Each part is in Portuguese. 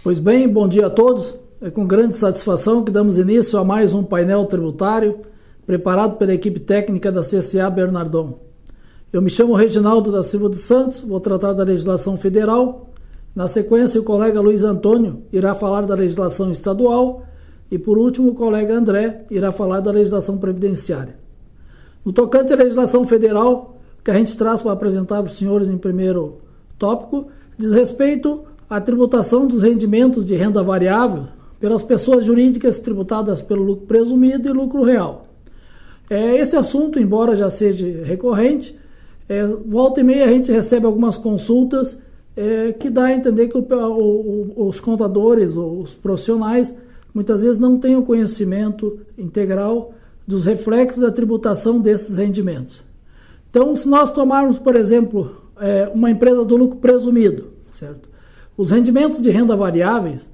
Pois bem, bom dia a todos. É com grande satisfação que damos início a mais um painel tributário preparado pela equipe técnica da CCA Bernardon. Eu me chamo Reginaldo da Silva dos Santos, vou tratar da legislação federal. Na sequência, o colega Luiz Antônio irá falar da legislação estadual e, por último, o colega André irá falar da legislação previdenciária. No tocante à legislação federal, o que a gente traz para apresentar para os senhores em primeiro tópico diz respeito à tributação dos rendimentos de renda variável pelas pessoas jurídicas tributadas pelo lucro presumido e lucro real. Esse assunto, embora já seja recorrente, volta e meia a gente recebe algumas consultas que dá a entender que os contadores ou os profissionais muitas vezes não têm o conhecimento integral dos reflexos da tributação desses rendimentos. Então, se nós tomarmos, por exemplo, uma empresa do lucro presumido, certo? Os rendimentos de renda variáveis,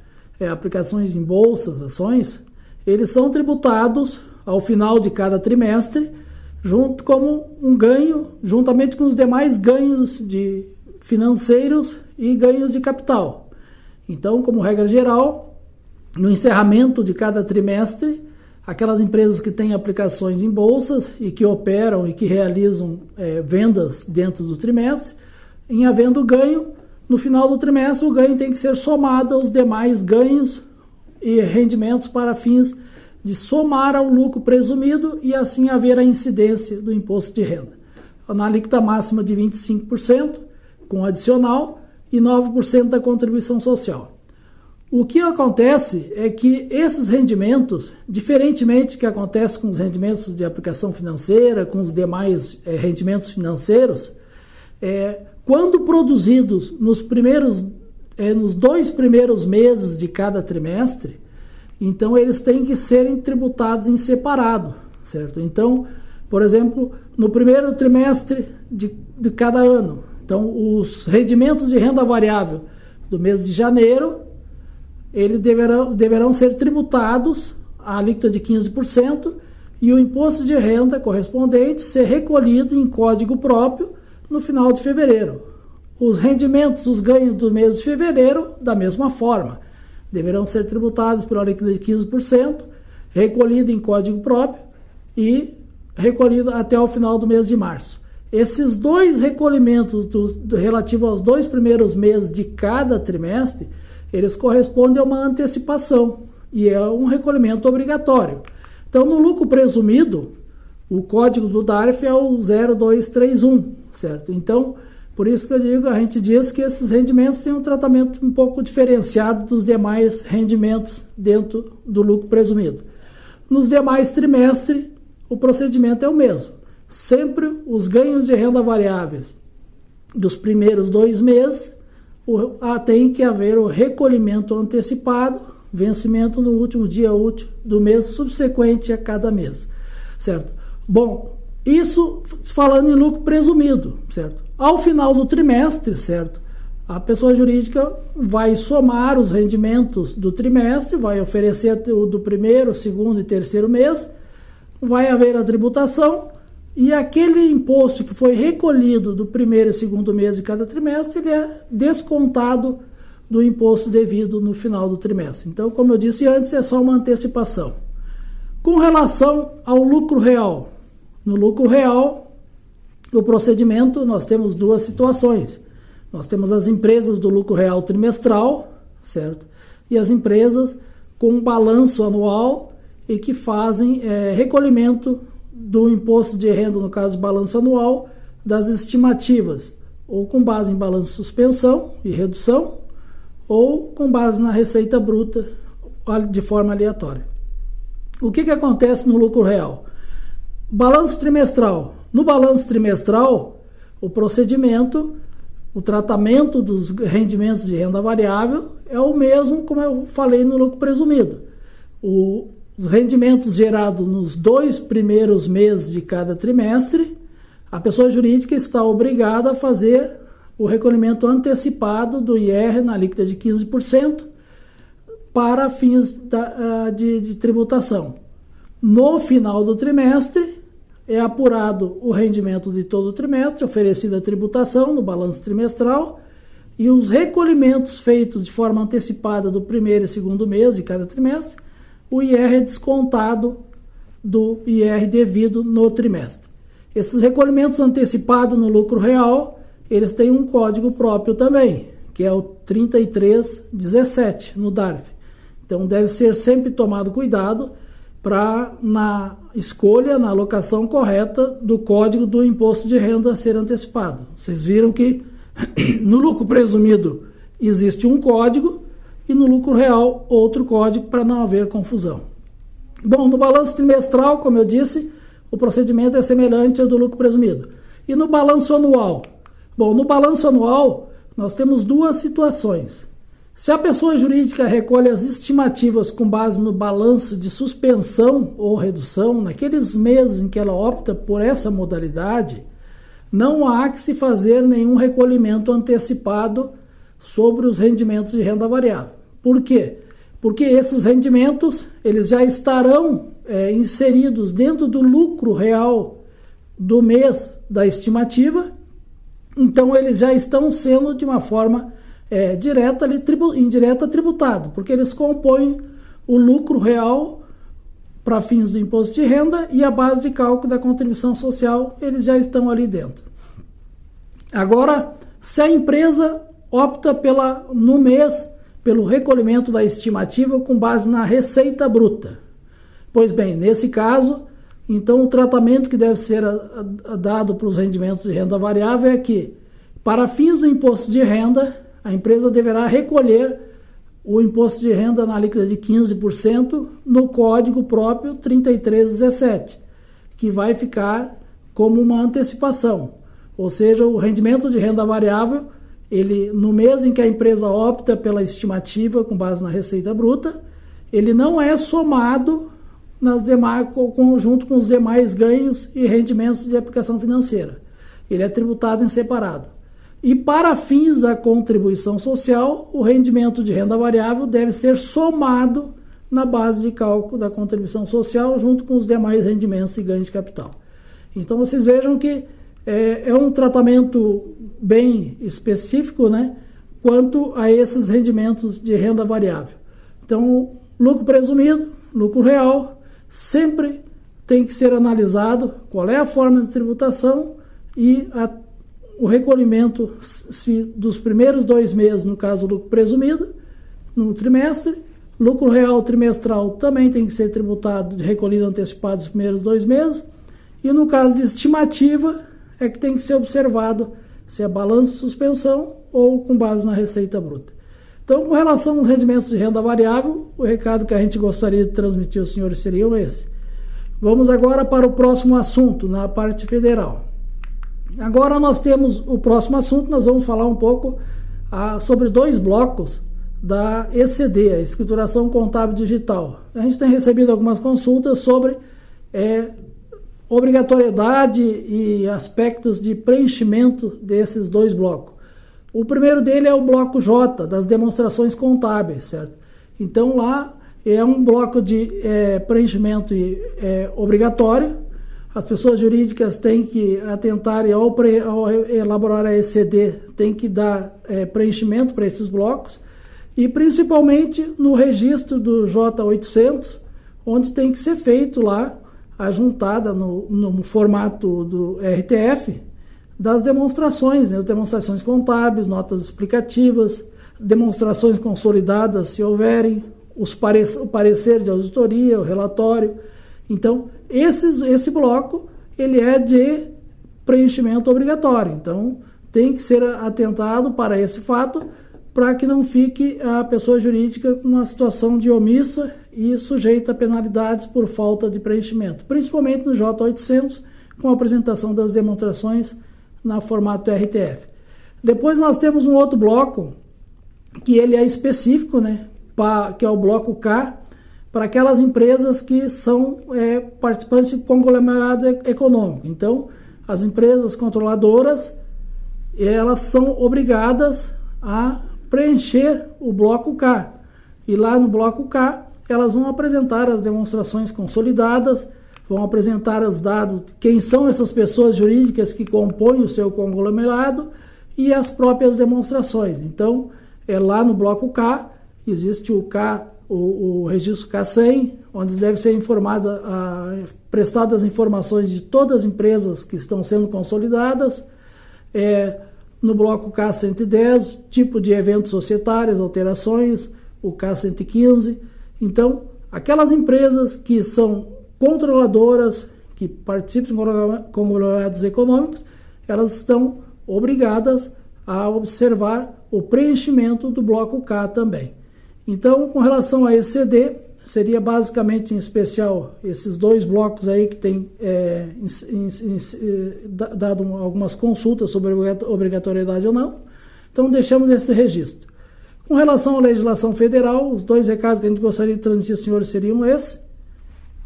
aplicações em bolsas, ações, eles são tributados ao final de cada trimestre, junto como um ganho, juntamente com os demais ganhos financeiros e ganhos de capital. Então, como regra geral, no encerramento de cada trimestre, aquelas empresas que têm aplicações em bolsas e que operam e que realizam vendas dentro do trimestre, em havendo ganho, no final do trimestre o ganho tem que ser somado aos demais ganhos e rendimentos para fins de somar ao lucro presumido e assim haver a incidência do imposto de renda. Na alíquota máxima de 25%, com adicional, e 9% da contribuição social. O que acontece é que esses rendimentos, diferentemente do que acontece com os rendimentos de aplicação financeira, com os demais rendimentos financeiros, quando produzidos nos 2 primeiros meses de cada trimestre, então eles têm que serem tributados em separado, certo? Então, por exemplo, no primeiro trimestre de cada ano, então os rendimentos de renda variável do mês de janeiro, eles deverão ser tributados à alíquota de 15% e o imposto de renda correspondente ser recolhido em código próprio no final de fevereiro. Os rendimentos, os ganhos do mês de fevereiro, da mesma forma, deverão ser tributados pela alíquota de 15%, recolhido em código próprio e recolhido até o final do mês de março. Esses dois recolhimentos relativos aos 2 primeiros meses de cada trimestre, eles correspondem a uma antecipação e é um recolhimento obrigatório. Então, no lucro presumido, o código do DARF é o 0231, certo? Então, por isso que a gente diz que esses rendimentos têm um tratamento um pouco diferenciado dos demais rendimentos dentro do lucro presumido. Nos demais trimestres, o procedimento é o mesmo. Sempre os ganhos de renda variáveis dos primeiros 2 meses, tem que haver o recolhimento antecipado, vencimento no último dia útil do mês subsequente a cada mês, certo? Bom, isso falando em lucro presumido, certo? Ao final do trimestre, certo? A pessoa jurídica vai somar os rendimentos do trimestre, vai oferecer o do primeiro, segundo e terceiro mês, vai haver a tributação e aquele imposto que foi recolhido do primeiro e segundo mês de cada trimestre, ele é descontado do imposto devido no final do trimestre. Então, como eu disse antes, é só uma antecipação. Com relação ao lucro real, no lucro real, o procedimento, nós temos 2 situações. Nós temos as empresas do lucro real trimestral, certo? E as empresas com balanço anual e que fazem recolhimento do imposto de renda, no caso balanço anual, das estimativas, ou com base em balanço de suspensão e redução, ou com base na receita bruta de forma aleatória. O que acontece no lucro real? Balanço trimestral. No balanço trimestral, o procedimento, o tratamento dos rendimentos de renda variável é o mesmo, como eu falei no lucro presumido. Os rendimentos gerados nos 2 primeiros meses de cada trimestre, a pessoa jurídica está obrigada a fazer o recolhimento antecipado do IR na alíquota de 15% para fins de tributação. No final do trimestre, é apurado o rendimento de todo o trimestre, oferecida a tributação no balanço trimestral, e os recolhimentos feitos de forma antecipada do primeiro e segundo mês de cada trimestre, o IR é descontado do IR devido no trimestre. Esses recolhimentos antecipados no lucro real, eles têm um código próprio também, que é o 3317 no DARF. Então deve ser sempre tomado cuidado para na escolha, na alocação correta do código do imposto de renda a ser antecipado. Vocês viram que no lucro presumido existe um código e no lucro real outro código para não haver confusão. Bom, no balanço trimestral, como eu disse, o procedimento é semelhante ao do lucro presumido. E no balanço anual? Bom, no balanço anual nós temos duas situações. Se a pessoa jurídica recolhe as estimativas com base no balanço de suspensão ou redução, naqueles meses em que ela opta por essa modalidade, não há que se fazer nenhum recolhimento antecipado sobre os rendimentos de renda variável. Por quê? Porque esses rendimentos eles já estarão inseridos dentro do lucro real do mês da estimativa, então eles já estão sendo de uma forma direta, indireta, tributado, porque eles compõem o lucro real para fins do imposto de renda e a base de cálculo da contribuição social, eles já estão ali dentro. Agora, se a empresa opta no mês pelo recolhimento da estimativa com base na receita bruta, pois bem, nesse caso, então o tratamento que deve ser dado para os rendimentos de renda variável é que, para fins do imposto de renda, a empresa deverá recolher o imposto de renda na alíquota de 15% no código próprio 3317, que vai ficar como uma antecipação. Ou seja, o rendimento de renda variável, ele, no mês em que a empresa opta pela estimativa com base na receita bruta, ele não é somado junto com os demais ganhos e rendimentos de aplicação financeira. Ele é tributado em separado. E para fins da contribuição social, o rendimento de renda variável deve ser somado na base de cálculo da contribuição social junto com os demais rendimentos e ganhos de capital. Então vocês vejam que é um tratamento bem específico, né, quanto a esses rendimentos de renda variável. Então, lucro presumido, lucro real, sempre tem que ser analisado qual é a forma de tributação e o recolhimento dos primeiros 2 meses, no caso do lucro presumido, no trimestre. Lucro real trimestral também tem que ser tributado, recolhido antecipado os primeiros 2 meses. E no caso de estimativa, é que tem que ser observado se é balanço de suspensão ou com base na receita bruta. Então, com relação aos rendimentos de renda variável, o recado que a gente gostaria de transmitir aos senhores seriam esse. Vamos agora para o próximo assunto, na parte federal. Agora nós temos o próximo assunto, nós vamos falar um pouco sobre 2 blocos da ECD, a Escrituração Contábil Digital. A gente tem recebido algumas consultas sobre obrigatoriedade e aspectos de preenchimento desses 2 blocos. O primeiro dele é o bloco J, das demonstrações contábeis, certo? Então lá é um bloco de preenchimento obrigatório. As pessoas jurídicas têm que atentar e ao elaborar a ECD, tem que dar preenchimento para esses blocos, e principalmente no registro do J800, onde tem que ser feito lá a juntada no formato do RTF das demonstrações, né? As demonstrações contábeis, notas explicativas, demonstrações consolidadas, se houverem, o parecer de auditoria, o relatório. Então, esse bloco ele é de preenchimento obrigatório. Então, tem que ser atentado para esse fato, para que não fique a pessoa jurídica com uma situação de omissa e sujeita a penalidades por falta de preenchimento, principalmente no J800, com a apresentação das demonstrações na formato RTF. Depois nós temos um outro bloco, que ele é específico, né, que é o bloco K, para aquelas empresas que são participantes de conglomerado econômico. Então, as empresas controladoras, elas são obrigadas a preencher o bloco K. E lá no bloco K, elas vão apresentar as demonstrações consolidadas, vão apresentar os dados, quem são essas pessoas jurídicas que compõem o seu conglomerado, e as próprias demonstrações. Então, lá no bloco K, existe o registro K100, onde deve ser prestadas informações de todas as empresas que estão sendo consolidadas. No bloco K110, tipo de eventos societários, alterações, o K115. Então, aquelas empresas que são controladoras, que participam de conglomerados econômicos, elas estão obrigadas a observar o preenchimento do bloco K também. Então, com relação a ECD, seria basicamente, em especial, esses dois blocos aí que tem dado algumas consultas sobre obrigatoriedade ou não. Então, deixamos esse registro. Com relação à legislação federal, os dois recados que a gente gostaria de transmitir aos senhores seriam esses.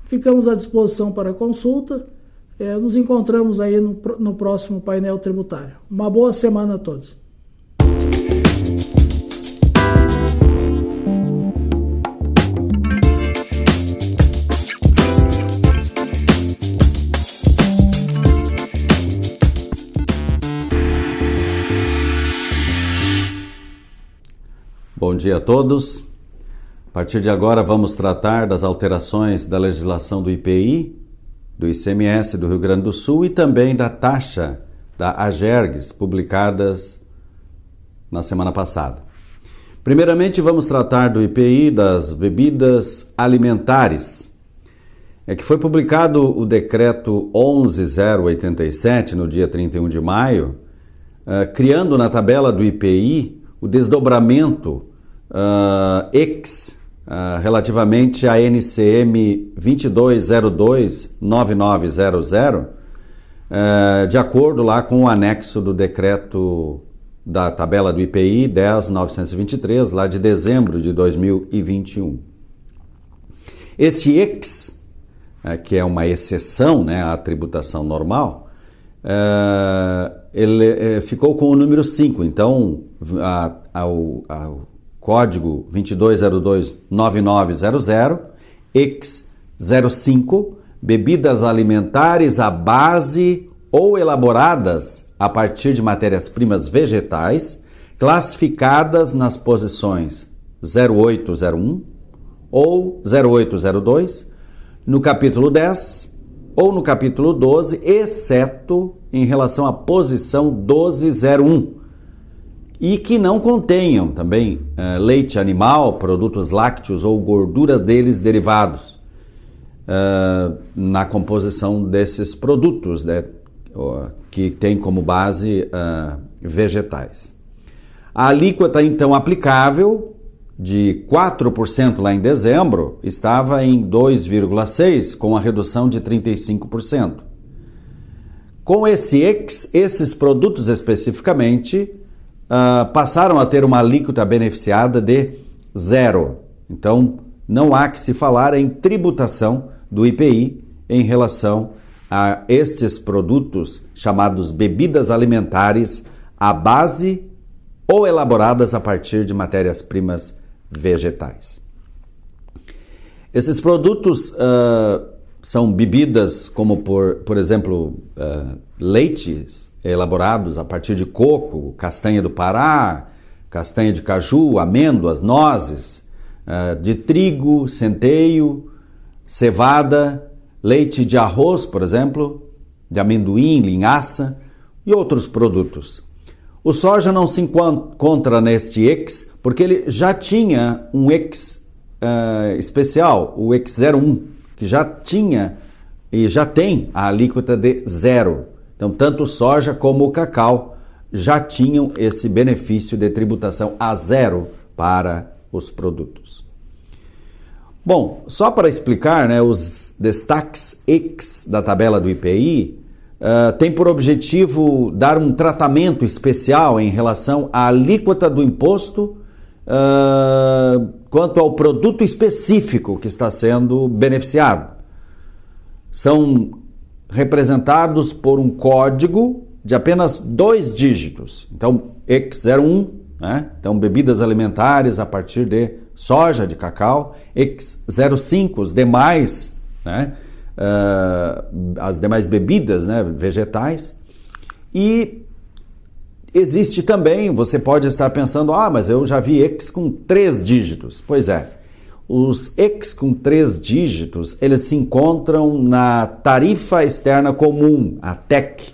Ficamos à disposição para consulta. Nos encontramos aí no próximo painel tributário. Uma boa semana a todos. Bom dia a todos. A partir de agora vamos tratar das alterações da legislação do IPI, do ICMS do Rio Grande do Sul e também da taxa da AGERGS, publicadas na semana passada. Primeiramente vamos tratar do IPI das bebidas alimentares. Que foi publicado o decreto 11.087 no dia 31 de maio, criando na tabela do IPI o desdobramento relativamente à NCM 2202-9900, de acordo lá com o anexo do decreto da tabela do IPI 10.923, lá de dezembro de 2021. Este ex, que é uma exceção, né, à tributação normal, ele ficou com o número 5, então ao código 2202-9900, ex 05, bebidas alimentares à base ou elaboradas a partir de matérias-primas vegetais, classificadas nas posições 0801 ou 0802, no capítulo 10 ou no capítulo 12, exceto em relação à posição 1201, e que não contenham também leite animal, produtos lácteos ou gordura deles derivados na composição desses produtos, né, que tem como base vegetais. A alíquota, então, aplicável de 4% lá em dezembro estava em 2,6%, com a redução de 35%. Com esses produtos especificamente passaram a ter uma alíquota beneficiada de 0%. Então, não há que se falar em tributação do IPI em relação a estes produtos chamados bebidas alimentares à base ou elaboradas a partir de matérias-primas vegetais. Esses produtos são bebidas como, por exemplo, leites elaborados a partir de coco, castanha do Pará, castanha de caju, amêndoas, nozes, de trigo, centeio, cevada, leite de arroz, por exemplo, de amendoim, linhaça e outros produtos. O soja não se encontra neste ex, porque ele já tinha um ex especial, o ex 01, que já tinha e já tem a alíquota de 0%. Então, tanto o soja como o cacau já tinham esse benefício de tributação a 0% para os produtos. Bom, só para explicar, né, os destaques ex da tabela do IPI tem por objetivo dar um tratamento especial em relação à alíquota do imposto quanto ao produto específico que está sendo beneficiado. São representados por um código de apenas 2 dígitos. Então, X01, né? Então, bebidas alimentares a partir de soja, de cacau. X05, os demais, né? As demais bebidas, né, vegetais. E existe também, você pode estar pensando, mas eu já vi EX com 3 dígitos. Pois é, os EX com 3 dígitos, eles se encontram na tarifa externa comum, a TEC,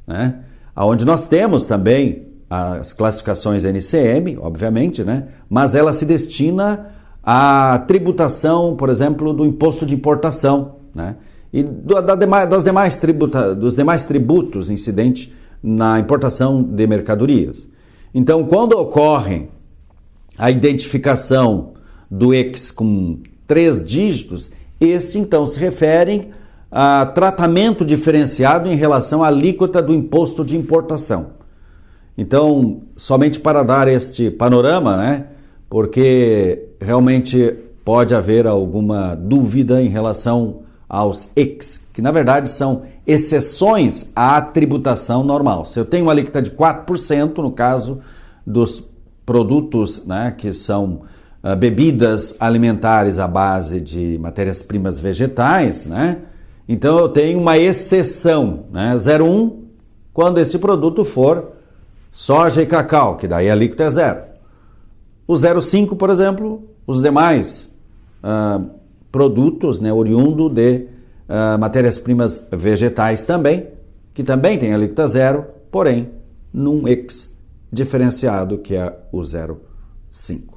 né? Onde nós temos também as classificações NCM, obviamente, né? Mas ela se destina à tributação, por exemplo, do imposto de importação, né? E dos demais tributos incidentes na importação de mercadorias. Então, quando ocorre a identificação do EX com 3 dígitos, esse então se refere a tratamento diferenciado em relação à alíquota do imposto de importação. Então, somente para dar este panorama, né, porque realmente pode haver alguma dúvida em relação aos EX, que na verdade são exceções à tributação normal. Se eu tenho uma alíquota de 4%, no caso dos produtos, né, que são bebidas alimentares à base de matérias-primas vegetais, né, então eu tenho uma exceção, né, 0,1, quando esse produto for soja e cacau, que daí a alíquota é 0. O 0,5, por exemplo, os demais produtos, né, oriundo de matérias-primas vegetais também, que também tem alíquota 0, porém num EX diferenciado, que é o 0,5.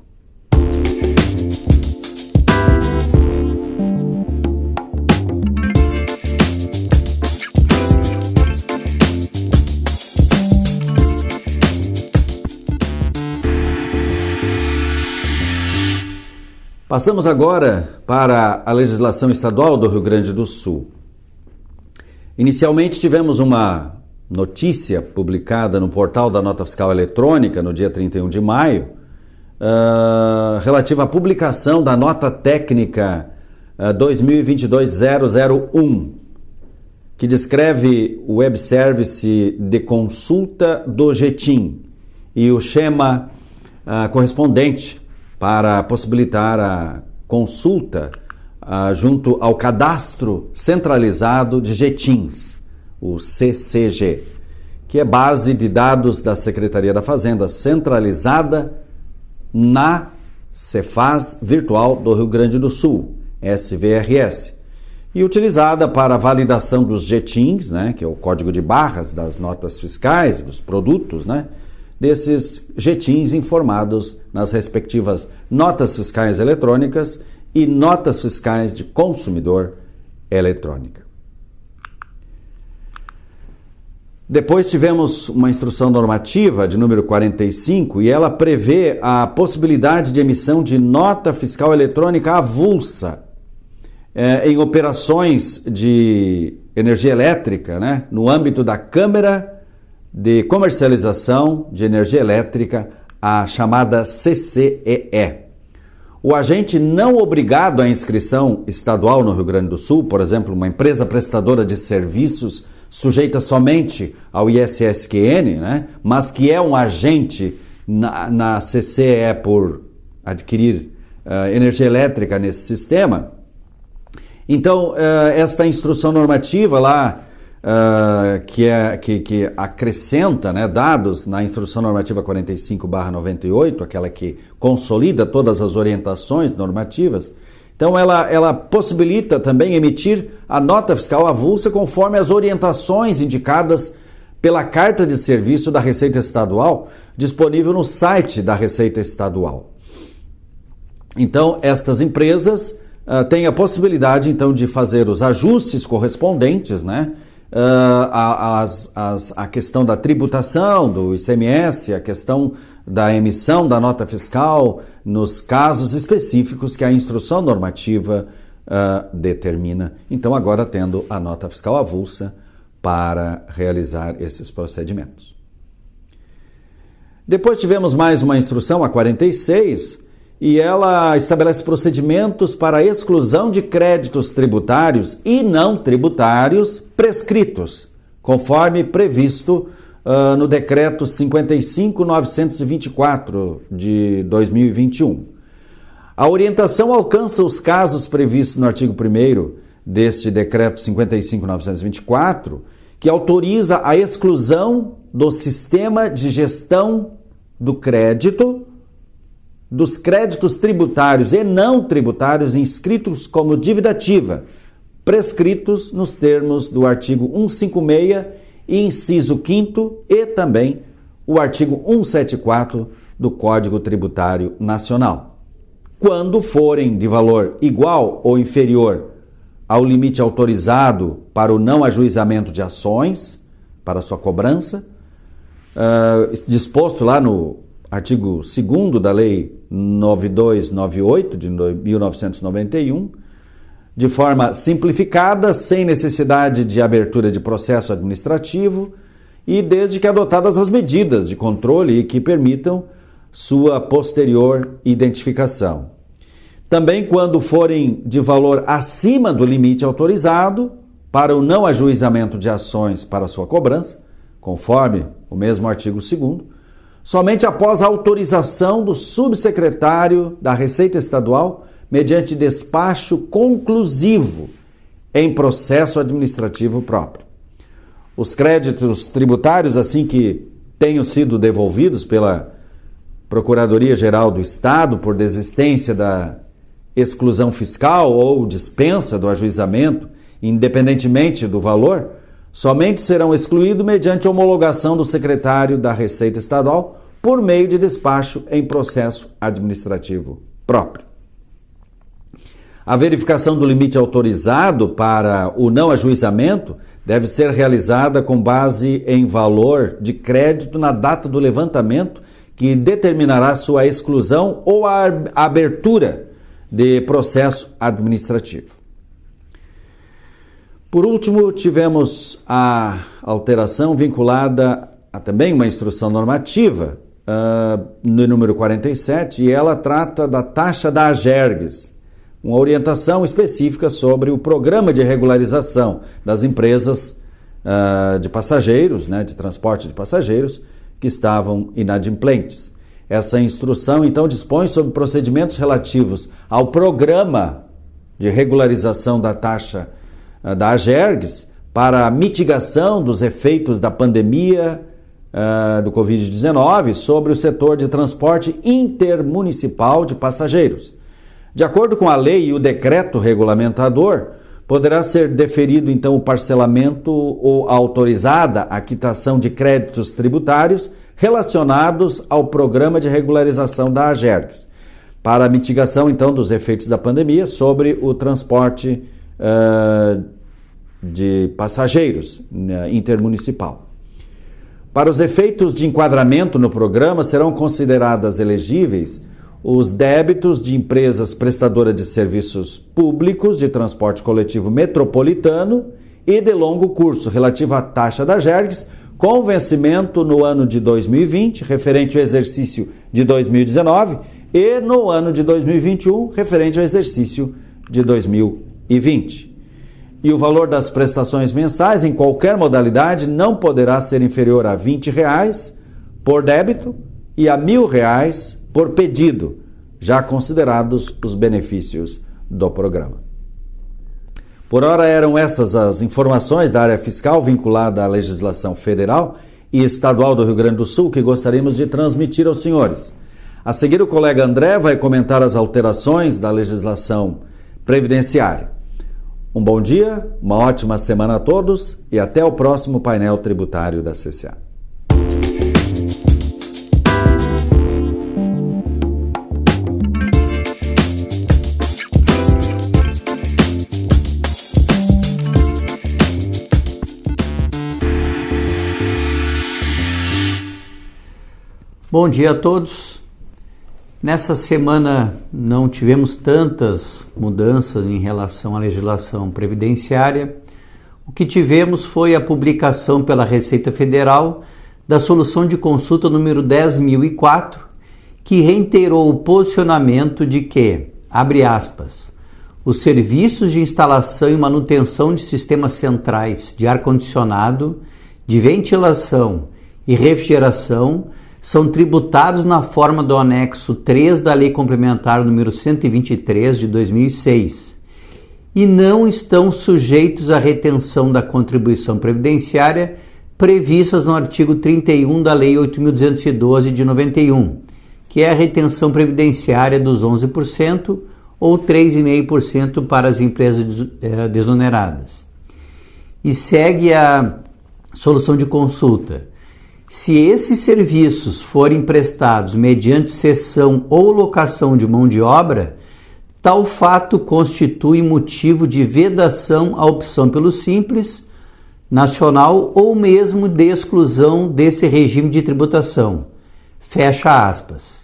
Passamos agora para a legislação estadual do Rio Grande do Sul. Inicialmente tivemos uma notícia publicada no portal da Nota Fiscal Eletrônica no dia 31 de maio, relativa à publicação da Nota Técnica 2022-001, que descreve o web service de consulta do GETIM e o schema correspondente para possibilitar a consulta junto ao Cadastro Centralizado de GETIMs, o CCG, que é base de dados da Secretaria da Fazenda centralizada na Cefaz Virtual do Rio Grande do Sul, SVRS, e utilizada para a validação dos GETIMs, né, que é o código de barras das notas fiscais, dos produtos, né, desses GETIMs informados nas respectivas notas fiscais eletrônicas e notas fiscais de consumidor eletrônica. Depois tivemos uma instrução normativa de número 45 e ela prevê a possibilidade de emissão de nota fiscal eletrônica avulsa em operações de energia elétrica, né, no âmbito da Câmara de Comercialização de Energia Elétrica, a chamada CCEE. O agente não obrigado à inscrição estadual no Rio Grande do Sul, por exemplo, uma empresa prestadora de serviços sujeita somente ao ISSQN, né, mas que é um agente na CCEE por adquirir energia elétrica nesse sistema. Então, esta instrução normativa lá, que acrescenta, né, dados na Instrução Normativa 45/98, aquela que consolida todas as orientações normativas. Então, ela possibilita também emitir a nota fiscal avulsa conforme as orientações indicadas pela Carta de Serviço da Receita Estadual, disponível no site da Receita Estadual. Então, estas empresas têm a possibilidade, então, de fazer os ajustes correspondentes, né, a questão da tributação do ICMS, a questão da emissão da nota fiscal, nos casos específicos que a instrução normativa determina. Então, agora tendo a nota fiscal avulsa para realizar esses procedimentos. Depois tivemos mais uma instrução, a 46, e ela estabelece procedimentos para a exclusão de créditos tributários e não tributários prescritos, conforme previsto no Decreto 55.924 de 2021. A orientação alcança os casos previstos no artigo 1º deste Decreto 55.924, que autoriza a exclusão do sistema de gestão do crédito, dos créditos tributários e não tributários inscritos como dívida ativa, prescritos nos termos do artigo 156, inciso 5º, e também o artigo 174 do Código Tributário Nacional. Quando forem de valor igual ou inferior ao limite autorizado para o não ajuizamento de ações, para sua cobrança, disposto lá no artigo 2º da Lei 9298 de 1991, de forma simplificada, sem necessidade de abertura de processo administrativo e desde que adotadas as medidas de controle que permitam sua posterior identificação. Também quando forem de valor acima do limite autorizado para o não ajuizamento de ações para sua cobrança, conforme o mesmo artigo 2º, somente após a autorização do subsecretário da Receita Estadual, mediante despacho conclusivo em processo administrativo próprio. Os créditos tributários, assim que tenham sido devolvidos pela Procuradoria-Geral do Estado por desistência da exclusão fiscal ou dispensa do ajuizamento, independentemente do valor, somente serão excluídos mediante homologação do secretário da Receita Estadual por meio de despacho em processo administrativo próprio. A verificação do limite autorizado para o não ajuizamento deve ser realizada com base em valor de crédito na data do levantamento, que determinará sua exclusão ou a abertura de processo administrativo. Por último, tivemos a alteração vinculada a também uma instrução normativa, no número 47, e ela trata da taxa da Agergues, uma orientação específica sobre o programa de regularização das empresas de passageiros, de transporte de passageiros, que estavam inadimplentes. Essa instrução, então, dispõe sobre procedimentos relativos ao programa de regularização da taxa da Agergues para a mitigação dos efeitos da pandemia do Covid-19 sobre o setor de transporte intermunicipal de passageiros. De acordo com a lei e o decreto regulamentador, poderá ser deferido, então, o parcelamento ou autorizada a quitação de créditos tributários relacionados ao programa de regularização da Agergues, para a mitigação, então, dos efeitos da pandemia sobre o transporte de passageiros intermunicipal. Para os efeitos de enquadramento no programa, serão consideradas elegíveis os débitos de empresas prestadoras de serviços públicos de transporte coletivo metropolitano e de longo curso, relativo à taxa da Agergues, com vencimento no ano de 2020, referente ao exercício de 2019, e no ano de 2021, referente ao exercício de 2020. E o valor das prestações mensais, em qualquer modalidade, não poderá ser inferior a R$ 20 por débito e a R$ 1.000 por pedido, já considerados os benefícios do programa. Por ora, eram essas as informações da área fiscal vinculada à legislação federal e estadual do Rio Grande do Sul que gostaríamos de transmitir aos senhores. A seguir, o colega André vai comentar as alterações da legislação previdenciária. Um bom dia, uma ótima semana a todos e até o próximo painel tributário da CCA. Bom dia a todos. Nessa semana não tivemos tantas mudanças em relação à legislação previdenciária. O que tivemos foi a publicação pela Receita Federal da Solução de Consulta número 10.004, que reiterou o posicionamento de que, abre aspas, os serviços de instalação e manutenção de sistemas centrais de ar-condicionado, de ventilação e refrigeração são tributados na forma do anexo 3 da Lei Complementar número 123 de 2006 e não estão sujeitos à retenção da contribuição previdenciária previstas no artigo 31 da Lei 8.212 de 91, que é a retenção previdenciária dos 11% ou 3,5% para as empresas desoneradas. E segue a solução de consulta. Se esses serviços forem prestados mediante cessão ou locação de mão de obra, tal fato constitui motivo de vedação à opção pelo Simples Nacional ou mesmo de exclusão desse regime de tributação. Fecha aspas.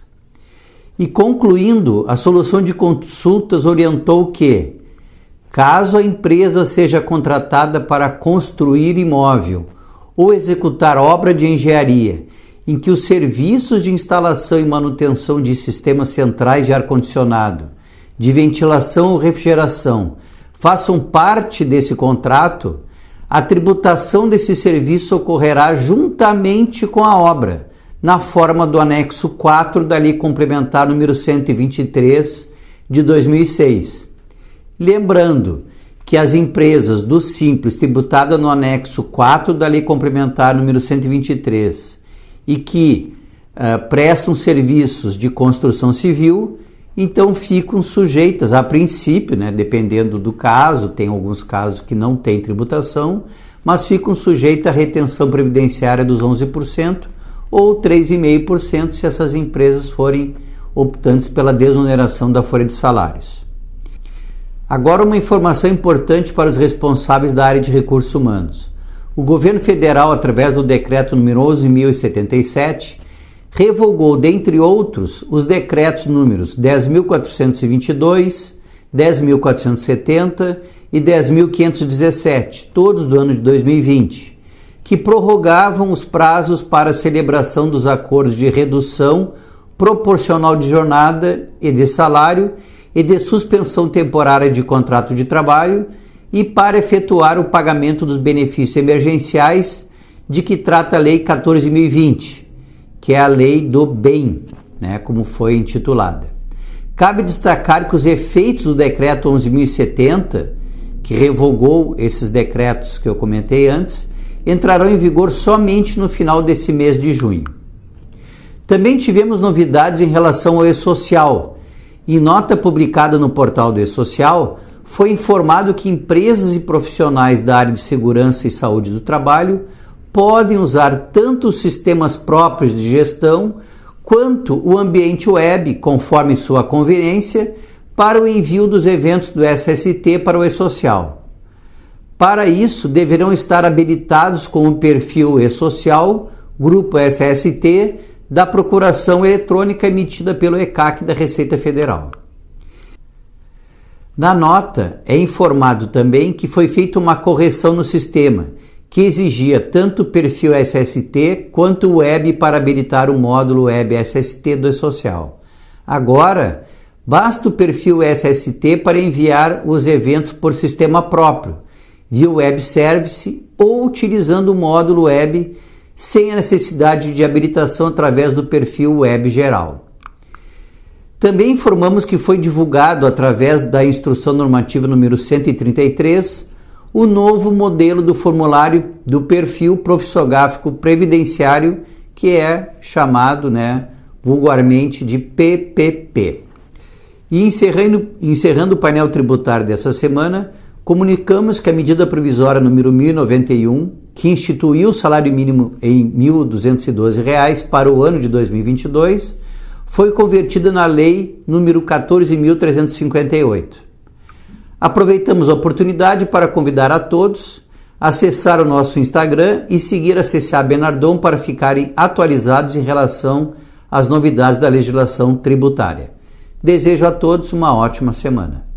E concluindo, a solução de consultas orientou que, caso a empresa seja contratada para construir imóvel ou executar obra de engenharia em que os serviços de instalação e manutenção de sistemas centrais de ar-condicionado, de ventilação ou refrigeração façam parte desse contrato, a tributação desse serviço ocorrerá juntamente com a obra, na forma do anexo 4 da Lei Complementar número 123 de 2006. Lembrando que as empresas do Simples tributadas no anexo 4 da Lei Complementar número 123 e que prestam serviços de construção civil, então ficam sujeitas, a princípio, dependendo do caso, tem alguns casos que não têm tributação, mas ficam sujeitas à retenção previdenciária dos 11% ou 3,5% se essas empresas forem optantes pela desoneração da folha de salários. Agora uma informação importante para os responsáveis da área de recursos humanos. O governo federal, através do decreto número 11.077, revogou, dentre outros, os decretos números 10.422, 10.470 e 10.517, todos do ano de 2020, que prorrogavam os prazos para a celebração dos acordos de redução proporcional de jornada e de salário e de suspensão temporária de contrato de trabalho e para efetuar o pagamento dos benefícios emergenciais de que trata a Lei 14.020, que é a Lei do Bem, como foi intitulada. Cabe destacar que os efeitos do Decreto 11.070, que revogou esses decretos que eu comentei antes, entrarão em vigor somente no final desse mês de junho. Também tivemos novidades em relação ao E-Social. Em nota publicada no portal do E-Social, foi informado que empresas e profissionais da área de segurança e saúde do trabalho podem usar tanto os sistemas próprios de gestão quanto o ambiente web, conforme sua conveniência, para o envio dos eventos do SST para o E-Social. Para isso, deverão estar habilitados com o perfil E-Social, Grupo SST, da Procuração Eletrônica emitida pelo ECAC da Receita Federal. Na nota, é informado também que foi feita uma correção no sistema, que exigia tanto o perfil SST quanto o web para habilitar o módulo web SST do E-Social. Agora, basta o perfil SST para enviar os eventos por sistema próprio, via web service ou utilizando o módulo web sem a necessidade de habilitação através do perfil web geral. Também informamos que foi divulgado através da Instrução Normativa número 133 o novo modelo do formulário do perfil profissográfico previdenciário, que é chamado vulgarmente de PPP. E encerrando o painel tributário dessa semana, comunicamos que a medida provisória número 1091, que instituiu o salário mínimo em R$ 1.212 para o ano de 2022, foi convertida na Lei número 14.358. Aproveitamos a oportunidade para convidar a todos a acessar o nosso Instagram e seguir a CCA Bernardon para ficarem atualizados em relação às novidades da legislação tributária. Desejo a todos uma ótima semana.